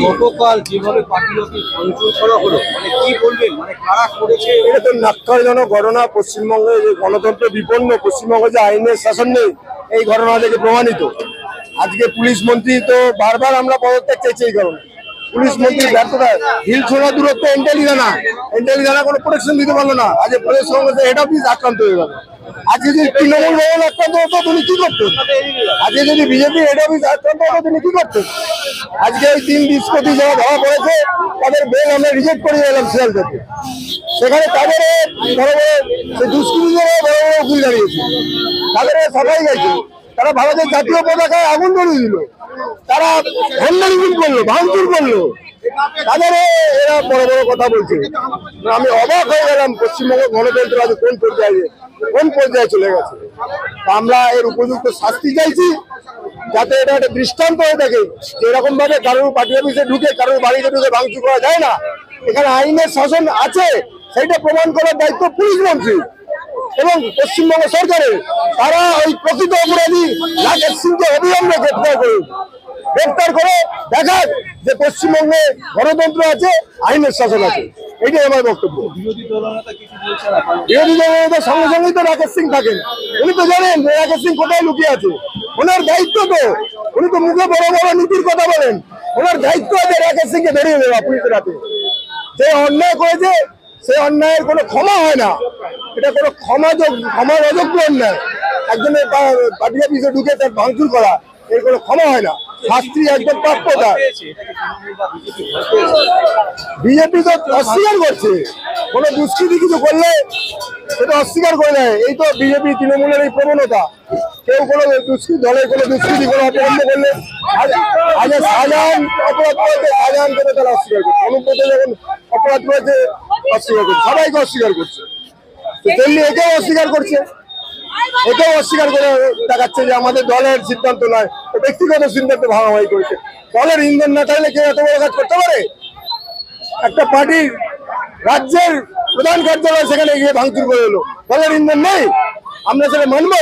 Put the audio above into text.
গতকাল যেভাবে party office ভাঙচুর করা হলো, মানে কি বলবেন, মানে কারা করেছে? এটা তো ন্যাক্কারজনক ঘটনা। পশ্চিমবঙ্গে যে গণতন্ত্র বিপন্ন, পশ্চিমবঙ্গে যে আইনের শাসন নেই, এই ঘটনা থেকে প্রমাণিত। আজকে পুলিশ মন্ত্রী তো বারবার আমরা পদত্যাগ চাইছি এই কারণে। পুলিশ মন্ত্রীর ব্যর্থতা, হিল ছোড়া দূরত্ব এন্টেলি থানা কোনো প্রোটেকশন দিতে পারলো না। আজকে প্রদেশ কংগ্রেসের হেড অফিস আক্রান্ত হয়ে গেল। আজকে যদি তৃণমূল ভবন আক্রান্ত হতো তিনি কি করতেন? আজকে যদি বিজেপি হেড অফিস আক্রান্ত হতো তিনি কি করতেন? আজকে ওই 3 বিস্পতি যারা ধরা পড়েছে তাদের বেল আমরা রিজেক্ট করে এলাম সিয়াল থেকে। সেখানে তাদের বড় বড় দুষ্কৃতীরা বড় বড় উকিল দাঁড়িয়েছে, তাদের সবাই গেছে। তারা ভারতের জাতীয় পতাকায় আগুন ধরিয়ে দিল, তারা ভণ্ডামি করলো, ভাঙচুর করলো, তাদের এরা বড় বড় কথা বলছে। আমি অবাক হয়ে গেলাম, পশ্চিমবঙ্গ গণতন্ত্র আজ কোন পর্যায়ে চলে গেছে। আমরা এর উপযুক্ত শাস্তি চাইছি, যাতে এটা একটা দৃষ্টান্ত হয়ে থাকে যে এরকম ভাবে কারোর পার্টি অফিসে ঢুকে, কারোর বাড়িতে ঢুকে ভাঙচুর করা যায় না। এখানে আইনের শাসন আছে, সেইটা প্রমাণ করার দায়িত্ব পুলিশ মন্ত্রী এবং পশ্চিমবঙ্গ সরকারের। তারা ওই প্রকৃত অপরাধী রাকেশ সিংকে অবিলম্বে গ্রেফতার করে দেখাক যে পশ্চিমবঙ্গে গণতন্ত্র আছে, আইনের শাসন আছে। এইটাই আমার বক্তব্য। বিরোধী দলনেতা সঙ্গে সঙ্গেই তো রাকেশ সিং থাকেন। উনি তো জানেন যে রাকেশ সিং কোথায় লুকিয়ে আছে। ওনার দায়িত্ব তো, উনি তো মুখে বড় বড় নীতির কথা বলেন, ওনার দায়িত্ব আছে রাকেশ সিংকে ধরিয়ে দেওয়া পুলিশের হাতে। যে অন্যায় করেছে সে অন্যায়ের কোনো ক্ষমা হয় না, এটা কোনো ক্ষমার অযোগ্য অন্যায়। একজনের পার্টি অফিসে ঢুকে তার ভাঙচুর করা, এর কোনো ক্ষমা হয় না, শাস্তি একদম প্রাপ্য তার। বিজেপি তো অস্বীকার করছে, কোনো দুষ্কৃতি কিছু করলে সেটা অস্বীকার করে দেয়। এই তো বিজেপি তৃণমূলের এই প্রবণতা। কেউ কোনো দলের কোনো দুষ্কৃতি কোনো অপরাধ করলে, আগে শাহজাহান অপরাধ করেছে, শাহজাহানকে তারা অস্বীকার করছে। অনুব্রত যখন অপরাধ করেছে অস্বীকার করছে, সবাইকে অস্বীকার করছে। তেমনি একেও অস্বীকার করছে, এটাও অস্বীকার করে দেখাচ্ছে যে আমাদের দলের সিদ্ধান্ত নয়, ব্যক্তিগত সিদ্ধান্ত ভাগাভাগি করেছে। দলের ইন্ধন না থাকলে কেউ এত বড় কাজ করতে পারে? একটা পার্টির রাজ্যের প্রধান কার্যালয় সেখানে গিয়ে ভাঙচুর করে এলো, দলের ইন্ধন নেই, আমরা সেটা মানবো?